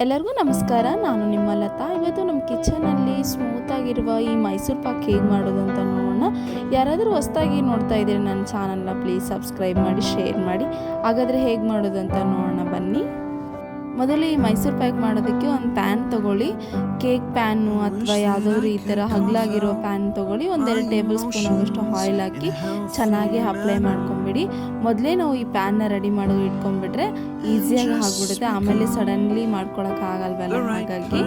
ಎಲ್ಲರಿಗೂ ನಮಸ್ಕಾರ. ನಾನು ನಿಮ್ಮ ಲತಾ. ಇವತ್ತು ನಮ್ಮ ಕಿಚನಲ್ಲಿ ಸ್ಮೂತಾಗಿರುವ ಈ ಮೈಸೂರು ಪಾಕ್ ಹೇಗೆ ಮಾಡೋದು ಅಂತ ನೋಡೋಣ. ಯಾರಾದರೂ ಹೊಸದಾಗಿ ನೋಡ್ತಾ ಇದ್ದೀರಿ ನನ್ನ ಚಾನಲ್ನ, ಪ್ಲೀಸ್ ಸಬ್ಸ್ಕ್ರೈಬ್ ಮಾಡಿ, ಶೇರ್ ಮಾಡಿ. ಹಾಗಾದರೆ ಹೇಗೆ ಮಾಡೋದು ಅಂತ ನೋಡೋಣ ಬನ್ನಿ. ಮೊದಲು ಈ ಮೈಸೂರು ಪಾಕ್ ಮಾಡೋದಕ್ಕೆ ಒಂದು ಪ್ಯಾನ್ ತೊಗೊಳ್ಳಿ. ಕೇಕ್ ಪ್ಯಾನು ಅಥವಾ ಯಾವುದಾದ್ರೂ ಈ ಥರ ಹಗಲಾಗಿರೋ ಪ್ಯಾನ್ ತೊಗೊಳ್ಳಿ. 1-2 ಟೇಬಲ್ ಸ್ಪೂನ್ ಆಗೋಷ್ಟು ಆಯಿಲ್ ಹಾಕಿ ಚೆನ್ನಾಗಿ ಅಪ್ಲೈ ಮಾಡ್ಕೊಂಬಿಡಿ. ಮೊದಲೇ ನಾವು ಈ ಪ್ಯಾನ್ನ ರೆಡಿ ಮಾಡೋದು ಇಟ್ಕೊಂಡ್ಬಿಟ್ರೆ ಈಸಿಯಾಗಿ ಆಗಿಬಿಡುತ್ತೆ, ಆಮೇಲೆ ಸಡನ್ಲಿ ಮಾಡ್ಕೊಳಕ್ಕಾಗಲ್ವಲ್ಲ. ಹಾಗಾಗಿ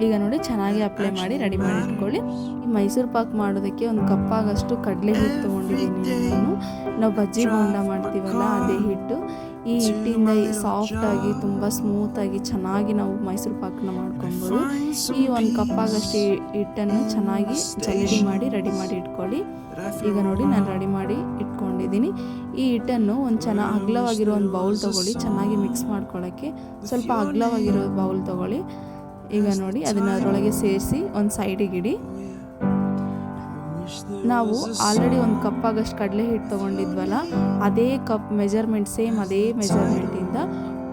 ಈಗ ನೋಡಿ ಚೆನ್ನಾಗಿ ಅಪ್ಲೈ ಮಾಡಿ ರೆಡಿ ಮಾಡಿ ಇಟ್ಕೊಳ್ಳಿ. ಈ ಮೈಸೂರು ಪಾಕ್ ಮಾಡೋದಕ್ಕೆ ಒಂದು ಕಪ್ಪಾಗಷ್ಟು ಕಡಲೆ ಹಿಟ್ಟು ತೊಗೊಂಡಿದ್ದೀನಿ ನಾನು. ನಾವು ಬಜ್ಜಿ ಬೋಂಡ ಮಾಡ್ತೀವಲ್ಲ ಅದೇ ಹಿಟ್ಟು. ಈ ಹಿಟ್ಟಿಂದ ಸಾಫ್ಟಾಗಿ ತುಂಬ ಸ್ಮೂತಾಗಿ ಚೆನ್ನಾಗಿ ನಾವು ಮೈಸೂರು ಪಾಕನ್ನ ಮಾಡ್ಕೊಬೋದು. ಈ ಒಂದು ಕಪ್ಪಾಗಷ್ಟು ಹಿಟ್ಟನ್ನು ಚೆನ್ನಾಗಿ ಜಲ್ಲಡಿ ಮಾಡಿ ರೆಡಿ ಮಾಡಿ ಇಟ್ಕೊಳ್ಳಿ. ಈಗ ನೋಡಿ ನಾನು ರೆಡಿ ಮಾಡಿ ಇಟ್ಕೊಂಡಿದ್ದೀನಿ. ಈ ಹಿಟ್ಟನ್ನು ಒಂದು ಚೆನ್ನಾಗಿ ಅಗಲವಾಗಿರೋ ಒಂದು ಬೌಲ್ ತೊಗೊಳ್ಳಿ. ಚೆನ್ನಾಗಿ ಮಿಕ್ಸ್ ಮಾಡ್ಕೊಳ್ಳೋಕ್ಕೆ ಸ್ವಲ್ಪ ಅಗಲವಾಗಿರೋ ಬೌಲ್ ತೊಗೊಳ್ಳಿ. ಈಗ ನೋಡಿ ಅದನ್ನು ಅದರೊಳಗೆ ಸೇರಿಸಿ ಒಂದು ಸೈಡಿಗೆ ಇಡಿ. ನಾವು ಆಲ್ರೆಡಿ ಒಂದು ಕಪ್ಪಾಗಷ್ಟು ಕಡಲೆ ಹಿಟ್ಟು ತೊಗೊಂಡಿದ್ವಲ್ಲ, ಅದೇ ಕಪ್ ಮೆಜರ್ಮೆಂಟ್, ಸೇಮ್ ಅದೇ ಮೆಜರ್ಮೆಂಟಿಂದ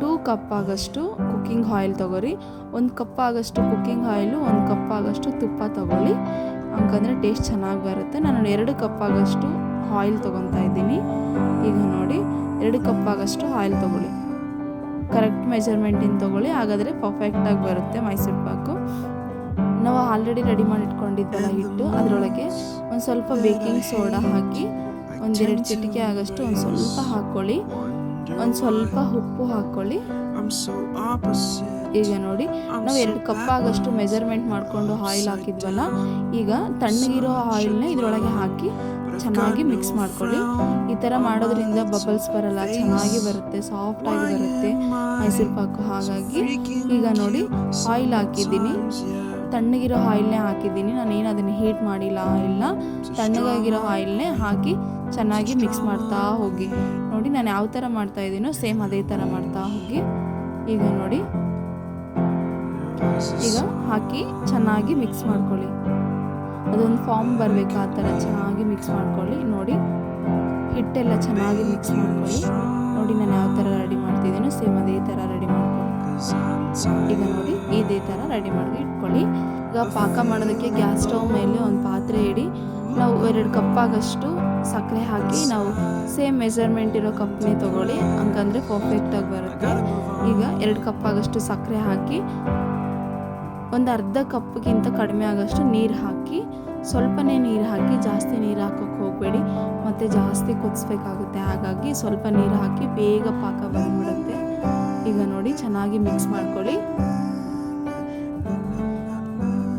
2 ಕಪ್ಪಾಗಷ್ಟು ಕುಕ್ಕಿಂಗ್ ಆಯಿಲ್ ತೊಗೊರಿ. 1 ಕಪ್ಪಾಗಷ್ಟು ಕುಕ್ಕಿಂಗ್ ಆಯಿಲು, 1 ಕಪ್ಪಾಗಷ್ಟು ತುಪ್ಪ ತೊಗೊಳ್ಳಿ. ಯಾಕಂದರೆ ಟೇಸ್ಟ್ ಚೆನ್ನಾಗಿ ಬರುತ್ತೆ. ನಾನು 2 ಕಪ್ಪಾಗಷ್ಟು ಆಯಿಲ್ ತೊಗೊತಾ ಇದ್ದೀನಿ. ಈಗ ನೋಡಿ 2 ಕಪ್ಪಾಗಷ್ಟು ಆಯಿಲ್ ತೊಗೊಳ್ಳಿ. ಕರೆಕ್ಟ್ ಮೆಜರ್ಮೆಂಟಿಂದ ತೊಗೊಳ್ಳಿ, ಹಾಗಾದರೆ ಪರ್ಫೆಕ್ಟಾಗಿ ಬರುತ್ತೆ ಮೈಸೂರು ಪಾಕು. ನಾವು ಆಲ್ರೆಡಿ ರೆಡಿ ಮಾಡಿ ಇಟ್ಕೊಂಡಿದ್ವಲ್ಲ ಹಿಟ್ಟು, ಅದರೊಳಗೆ ಒಂದು ಸ್ವಲ್ಪ ಬೇಕಿಂಗ್ ಸೋಡಾ ಹಾಕಿ 1-2 ಚಿಟಿಕೆ ಆಗಷ್ಟು ಒಂದು ಸ್ವಲ್ಪ ಹಾಕ್ಕೊಳ್ಳಿ. ಒಂದು ಸ್ವಲ್ಪ ಉಪ್ಪು ಹಾಕ್ಕೊಳ್ಳಿ. ಈಗ ನೋಡಿ ನಾವು 2 ಕಪ್ಪಾಗಷ್ಟು ಮೆಜರ್ಮೆಂಟ್ ಮಾಡಿಕೊಂಡು ಆಯಿಲ್ ಹಾಕಿದ್ವಲ್ಲ, ಈಗ ತಣ್ಣಗಿರೋ ಆಯಿಲ್ನ ಇದರೊಳಗೆ ಹಾಕಿ ಚೆನ್ನಾಗಿ ಮಿಕ್ಸ್ ಮಾಡ್ಕೊಳ್ಳಿ. ಈ ಥರ ಮಾಡೋದ್ರಿಂದ ಬಬಲ್ಸ್ ಬರಲ್ಲ, ಚೆನ್ನಾಗಿ ಬರುತ್ತೆ, ಸಾಫ್ಟಾಗಿ ಬರುತ್ತೆ ಮೈಸೂರು ಪಾಕು. ಹಾಗಾಗಿ ಈಗ ನೋಡಿ ಆಯಿಲ್ ಹಾಕಿದ್ದೀನಿ, ತಣ್ಣಗಿರೋ ಆಯಿಲ್ನೇ ಹಾಕಿದ್ದೀನಿ. ನಾನೇನು ಅದನ್ನು ಹೀಟ್ ಮಾಡಿಲ್ಲ ಆಯಿಲ್ನ, ತಣ್ಣಗಾಗಿರೋ ಆಯಿಲ್ನೇ ಹಾಕಿ ಚೆನ್ನಾಗಿ ಮಿಕ್ಸ್ ಮಾಡ್ತಾ ಹೋಗಿ. ನೋಡಿ ನಾನು ಯಾವ ಥರ ಮಾಡ್ತಾ ಇದ್ದೀನೋ ಸೇಮ್ ಅದೇ ಥರ ಮಾಡ್ತಾ ಹೋಗಿ. ಈಗ ನೋಡಿ ಈಗ ಹಾಕಿ ಚೆನ್ನಾಗಿ ಮಿಕ್ಸ್ ಮಾಡ್ಕೊಳ್ಳಿ. ಅದೊಂದು ಫಾರ್ಮ್ ಬರಬೇಕು, ಆ ಥರ ಚೆನ್ನಾಗಿ ಮಿಕ್ಸ್ ಮಾಡ್ಕೊಳ್ಳಿ. ನೋಡಿ ಹಿಟ್ಟೆಲ್ಲ ಚೆನ್ನಾಗಿ ಮಿಕ್ಸ್ ಮಾಡ್ಕೊಳ್ಳಿ. ನೋಡಿ ನಾನು ಯಾವ ಥರ ರೆಡಿ ಮಾಡ್ತಿದ್ದೀನೋ ಸೇಮ್ ಅದೇ ಥರ ರೆಡಿ ಮಾಡ್ಕೊಳ್ಳಿ. ಈಗ ನೋಡಿ ಇದೇ ಥರ ರೆಡಿ ಮಾಡಿ ಇಟ್ಕೊಳ್ಳಿ. ಈಗ ಪಾಕ ಮಾಡೋದಕ್ಕೆ ಗ್ಯಾಸ್ ಸ್ಟವ್ ಮೇಲೆ ಒಂದು ಪಾತ್ರೆ ಇಡಿ. ನಾವು 2 ಕಪ್ಪಾಗಷ್ಟು ಸಕ್ಕರೆ ಹಾಕಿ, ನಾವು ಸೇಮ್ ಮೆಜರ್ಮೆಂಟ್ ಇರೋ ಕಪ್ನೇ ತೊಗೊಳ್ಳಿ, ಹಂಗಂದರೆ ಪರ್ಫೆಕ್ಟಾಗಿ ಬರುತ್ತೆ. ಈಗ 2 ಕಪ್ಪಾಗಷ್ಟು ಸಕ್ಕರೆ ಹಾಕಿ, ಒಂದು ಅರ್ಧ ಕಪ್ಗಿಂತ ಕಡಿಮೆ ಆಗೋಷ್ಟು ನೀರು ಹಾಕಿ, ಸ್ವಲ್ಪನೇ ನೀರು ಹಾಕಿ, ಜಾಸ್ತಿ ನೀರು ಹಾಕೋಕ್ಕೆ ಹೋಗಬೇಡಿ, ಮತ್ತು ಜಾಸ್ತಿ ಕುದಿಸ್ಬೇಕಾಗುತ್ತೆ. ಹಾಗಾಗಿ ಸ್ವಲ್ಪ ನೀರು ಹಾಕಿ ಬೇಗ ಪಾಕ ಬಂದ್ಬಿಡುತ್ತೆ. ಈಗ ನೋಡಿ ಚೆನ್ನಾಗಿ ಮಿಕ್ಸ್ ಮಾಡ್ಕೊಳ್ಳಿ.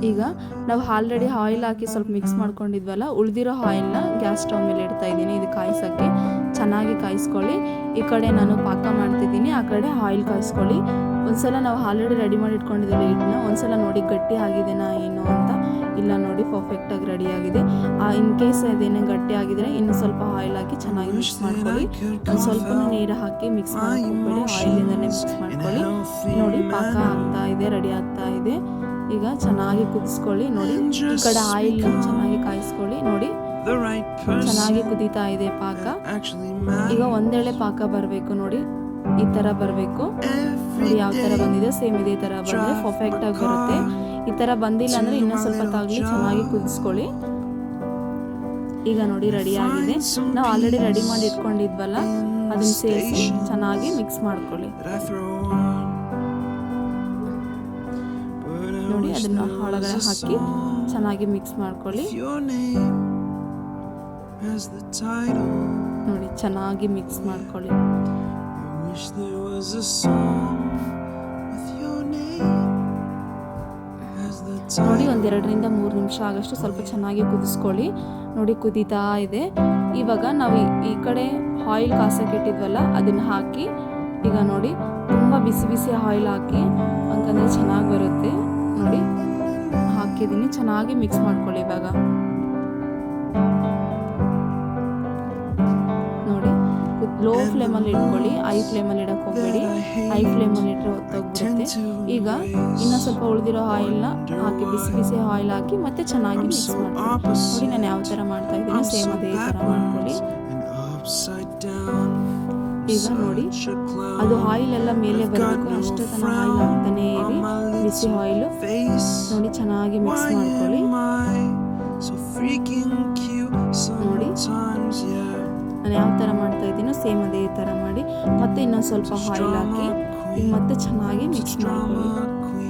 ಈಗ ನಾವು ಆಲ್ರೆಡಿ ಆಯಿಲ್ ಹಾಕಿ ಸ್ವಲ್ಪ ಮಿಕ್ಸ್ ಮಾಡ್ಕೊಂಡಿದ್ವಲ್ಲ, ಉಳಿದಿರೋ ಆಯಿಲ್ನ ಗ್ಯಾಸ್ ಸ್ಟವ್ ಮೇಲೆ ಇಡ್ತಾ ಇದ್ದೀನಿ. ಇದು ಕಾಯಿಸೋಕ್ಕೆ ಚೆನ್ನಾಗಿ ಕಾಯಿಸ್ಕೊಳ್ಳಿ. ಈ ಕಡೆ ನಾನು ಪಾಕ ಮಾಡ್ತಿದ್ದೀನಿ, ಆ ಕಡೆ ಆಯಿಲ್ ಕಾಯಿಸ್ಕೊಳ್ಳಿ. ಒಂದ್ಸಲ ನಾವು ಆಲ್ರೆಡಿ ರೆಡಿ ಮಾಡಿ ಇಟ್ಕೊಂಡಿದ್ದೀವಿ ಹಿಟ್ಟನ್ನ, ಒಂದ್ಸಲ ನೋಡಿ ಗಟ್ಟಿ ಆಗಿದೆನಾ ಏನು ಅಂತ. ಇಲ್ಲ ನೋಡಿ ಪರ್ಫೆಕ್ಟಾಗಿ ರೆಡಿ ಆಗಿದೆ. ಇನ್ ಕೇಸ್ ಅದೇನೋ ಗಟ್ಟಿ ಆಗಿದ್ರೆ ಇನ್ನು ಸ್ವಲ್ಪ ಆಯಿಲ್ ಹಾಕಿ ಚೆನ್ನಾಗಿ ಮಿಕ್ಸ್ ಮಾಡ್ಕೊಳ್ಳಿ. ಒಂದು ಸ್ವಲ್ಪ ನೀರು ಹಾಕಿ ಮಿಕ್ಸ್ ಮಾಡ್ಕೊಬೇಡಿ, ಆಯಿಲಿಂದನೇ ಮಿಕ್ಸ್ ಮಾಡ್ಕೊಳ್ಳಿ. ನೋಡಿ ಪಾಕ ಆಗ್ತಾ ಇದೆ, ರೆಡಿ ಆಗ್ತಾ ಇದೆ. ಈಗ ಚೆನ್ನಾಗಿ ಕುದಿಸ್ಕೊಳ್ಳಿ. ನೋಡಿ ಈ ಕಡೆ ಆಯಿಲ್ ಚೆನ್ನಾಗಿ ಕಾಯಿಸ್ಕೊಳ್ಳಿ. ನೋಡಿ ಚೆನ್ನಾಗಿ ಕುದೀತಾ ಇದೆ ಪಾಕ. ಈಗ ಒಂದೆಳೆ ಪಾಕ ಬರಬೇಕು, ನೋಡಿ ಈ ಥರ ಬರಬೇಕು. ನೋಡಿ ಯಾವ ಥರ ಬಂದಿದೆ, ಸೇಮ್ ಇದೇ ಥರ ಬಂದರೆ ಪರ್ಫೆಕ್ಟಾಗಿ ಬರುತ್ತೆ. ಈ ಥರ ಬಂದಿಲ್ಲ ಅಂದರೆ ಇನ್ನೂ ಸ್ವಲ್ಪ ತಾಗಲಿ ಚೆನ್ನಾಗಿ ಕುದಿಸ್ಕೊಳ್ಳಿ. ಈಗ ನೋಡಿ ರೆಡಿ ಆಗಿದೆ. ನಾವು ಆಲ್ರೆಡಿ ರೆಡಿ ಮಾಡಿ ಇಟ್ಕೊಂಡಿದ್ವಲ್ಲ, ಅದನ್ನು ಸೇರಿಸಿ ಚೆನ್ನಾಗಿ ಮಿಕ್ಸ್ ಮಾಡ್ಕೊಳ್ಳಿ. ನೋಡಿ ಅದನ್ನು ಒಳಗಡೆ ಹಾಕಿ ಚೆನ್ನಾಗಿ ಮಿಕ್ಸ್ ಮಾಡ್ಕೊಳ್ಳಿ. ನೋಡಿ ಚೆನ್ನಾಗಿ ಮಿಕ್ಸ್ ಮಾಡ್ಕೊಳ್ಳಿ. ನೋಡಿ 1-2-3 ನಿಮಿಷ ಆಗಷ್ಟು ಸ್ವಲ್ಪ ಚೆನ್ನಾಗಿ ಕುದಿಸ್ಕೊಳ್ಳಿ. ನೋಡಿ ಕುದೀತಾ ಇದೆ. ಇವಾಗ ನಾವು ಈ ಕಡೆ ಆಯಿಲ್ ಕಾಸಕ್ಕೆ ಇಟ್ಟಿದ್ವಲ್ಲ ಅದನ್ನು ಹಾಕಿ, ಈಗ ನೋಡಿ ತುಂಬ ಬಿಸಿ ಬಿಸಿ ಆಯಿಲ್ ಹಾಕಿ, ಯಾಕಂದರೆ ಚೆನ್ನಾಗಿ ಬರುತ್ತೆ. ನೋಡಿ ಹಾಕಿದ್ದೀನಿ, ಚೆನ್ನಾಗಿ ಮಿಕ್ಸ್ ಮಾಡ್ಕೊಳ್ಳಿ. ಇವಾಗ ನೋಡಿ ಲೋ ಫ್ಲೇಮಲ್ಲಿ ಇಟ್ಕೊಳ್ಳಿ, ಹೈ ಫ್ಲೇಮಲ್ಲಿ ಇಡಕ್ಕೆ ಹೋಗಬೇಡಿ. ಹೈ ಫ್ಲೇಮಲ್ಲಿ ಇಟ್ಟರೆ ಹೊತ್ತೋಗ್ಬಿಡುತ್ತೆ. ಈಗ ಇನ್ನೂ ಸ್ವಲ್ಪ ಉಳಿದಿರೋ ಆಯಿಲ್ನ ಹಾಕಿ, ಬಿಸಿ ಬಿಸಿ ಆಯಿಲ್ ಹಾಕಿ ಮತ್ತೆ ಚೆನ್ನಾಗಿ ಮಿಕ್ಸ್ ಮಾಡ್ಕೊಳ್ಳಿ. ನೋಡಿ ನಾನು ಯಾವ ಥರ ಮಾಡ್ತಾ ಇದ್ದೀನಿ ಸೇಮ್ ಅದೇ ಥರ ಮಾಡ್ಕೊಳ್ಳಿ. ಈಗ ನೋಡಿ ಅದು ಆಯಿಲ್ ಎಲ್ಲ ಮೇಲೆ ಬರಬೇಕು, ಅಷ್ಟು ತನಕ ಆಯಿಲ್ ಹಾಕ್ತಾನೆ ಇರಿ. ಬಿಸಿ ಆಯಿಲು ನೋಡಿ ಚೆನ್ನಾಗಿ ಮಿಕ್ಸ್ ಮಾಡ್ಕೊಳ್ಳಿ. ನೋಡಿ ನಾನು ಯಾವ ಥರ ಮಾಡ್ತಾ ಇದ್ದೀನೋ ಸೇಮ್ ಅದೇ ಥರ ಮಾಡಿ ಮತ್ತೆ ಇನ್ನೊಂದು ಸ್ವಲ್ಪ ಆಯಿಲ್ ಹಾಕಿ ಈಗ ಮತ್ತೆ ಚೆನ್ನಾಗಿ ಮಿಕ್ಸ್ ಮಾಡ್ಕೊಳ್ಳಿ.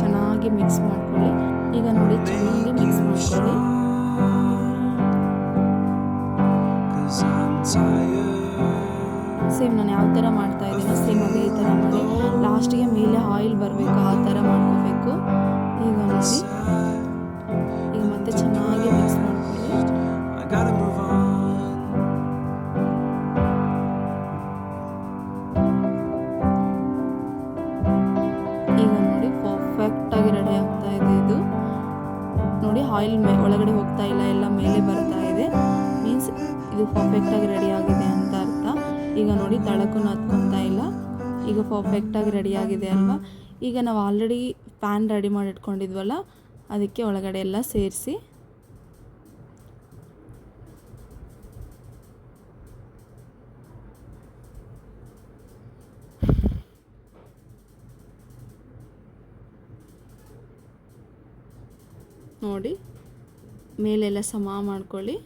ಚೆನ್ನಾಗಿ ಮಿಕ್ಸ್ ಮಾಡ್ಕೊಳ್ಳಿ. ಈಗ ನೋಡಿ ಚೆನ್ನಾಗಿ ಮಿಕ್ಸ್ ಮಾಡ್ಕೊಳ್ಳಿ. ಸೇಮ್ ನಾನು ಯಾವ ಥರ ಮಾಡ್ತಾ ಇದ್ದೀನೋ ಸೇಮ್ ಅದೇ ಥರ ಮಾಡಿ ಲಾಸ್ಟಿಗೆ ಮೇಲೆ ಆಯಿಲ್ ಬರಬೇಕು ಆ ಥರ ಮಾಡ್ಕೋಬೇಕು. ಈಗ ನೋಡಿ ಈಗ ಮತ್ತೆ ಚೆನ್ನಾಗಿ ಮಿಕ್ಸ್ ಮಾಡ್ಕೊಳ್ಳಿ. ಈಗ ನೋಡಿ ಪರ್ಫೆಕ್ಟಾಗಿ ರೆಡಿ ಆಗ್ತಾ ಇದೆ. ಇದು ನೋಡಿ ಆಯಿಲ್ ಒಳಗಡೆ ಹೋಗ್ತಾ ಇಲ್ಲ, ಎಲ್ಲ ಮೇಲೆ ಬರ್ತಾ ಇದೆ, ಮೀನ್ಸ್ ಇದು ಪರ್ಫೆಕ್ಟಾಗಿ ರೆಡಿ ಆಗಿದೆ ಅಂತ ಅರ್ಥ. ಈಗ ನೋಡಿ ತಳಕ್ಕೂ ಹತ್ಕೊತಾ ಇಲ್ಲ, ಈಗ ಪರ್ಫೆಕ್ಟಾಗಿ ರೆಡಿ ಆಗಿದೆ ಅಲ್ವಾ. ಈಗ ನಾವು ಆಲ್ರೆಡಿ ಪ್ಯಾನ್ ರೆಡಿ ಮಾಡಿ ಇಟ್ಕೊಂಡಿದ್ವಲ್ಲ ಅದಕ್ಕೆ ಒಳಗಡೆ ಎಲ್ಲ ಸೇರಿಸಿ ನೋಡಿ ಮೇಲೆಲ್ಲ ಸಮ ಮಾಡ್ಕೊಳ್ಳಿ.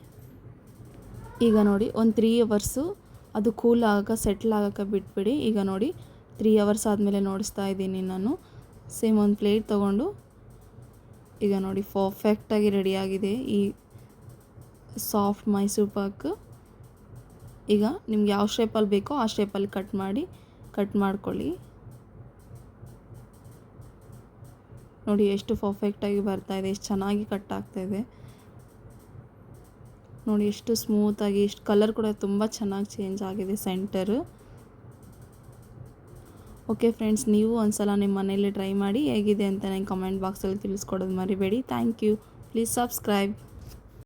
ಈಗ ನೋಡಿ ಒಂದು 3 ಅವರ್ಸು ಅದು ಕೂಲ್ ಆಗೋಕೆ ಸೆಟ್ಲ್ ಆಗೋಕ್ಕೆ ಬಿಟ್ಬಿಡಿ. ಈಗ ನೋಡಿ 3 ಅವರ್ಸ್ ಆದಮೇಲೆ ನೋಡಿಸ್ತಾ ಇದ್ದೀನಿ ನಾನು. ಸೇಮ್ ಒಂದು ಪ್ಲೇಟ್ ತೊಗೊಂಡು ಈಗ ನೋಡಿ ಪರ್ಫೆಕ್ಟಾಗಿ ರೆಡಿಯಾಗಿದೆ ಈ ಸಾಫ್ಟ್ ಮೈಸೂರು ಪಾಕ್. ಈಗ ನಿಮ್ಗೆ ಯಾವ ಶೇಪಲ್ಲಿ ಬೇಕೋ ಆ ಶೇಪಲ್ಲಿ ಕಟ್ ಮಾಡ್ಕೊಳ್ಳಿ. ನೋಡಿ ಎಷ್ಟು ಪರ್ಫೆಕ್ಟಾಗಿ ಬರ್ತಾಯಿದೆ, ಎಷ್ಟು ಚೆನ್ನಾಗಿ ಕಟ್ ಆಗ್ತಾಯಿದೆ ನೋಡಿ, ಎಷ್ಟು ಸ್ಮೂತಾಗಿ, ಎಷ್ಟು ಕಲರ್ ಕೂಡ ತುಂಬ ಚೆನ್ನಾಗಿ ಚೇಂಜ್ ಆಗಿದೆ ಸೆಂಟರು. ಓಕೆ ಫ್ರೆಂಡ್ಸ್, ನೀವು ಒಂದ್ಸಲ ನಿಮ್ಮ ಮನೇಲಿ ಟ್ರೈ ಮಾಡಿ ಹೇಗಿದೆ ಅಂತ ನನಗೆ ಕಮೆಂಟ್ ಬಾಕ್ಸಲ್ಲಿ ತಿಳಿಸ್ಕೊಡೋದು ಮರಿಬೇಡಿ. Thank you. Please subscribe.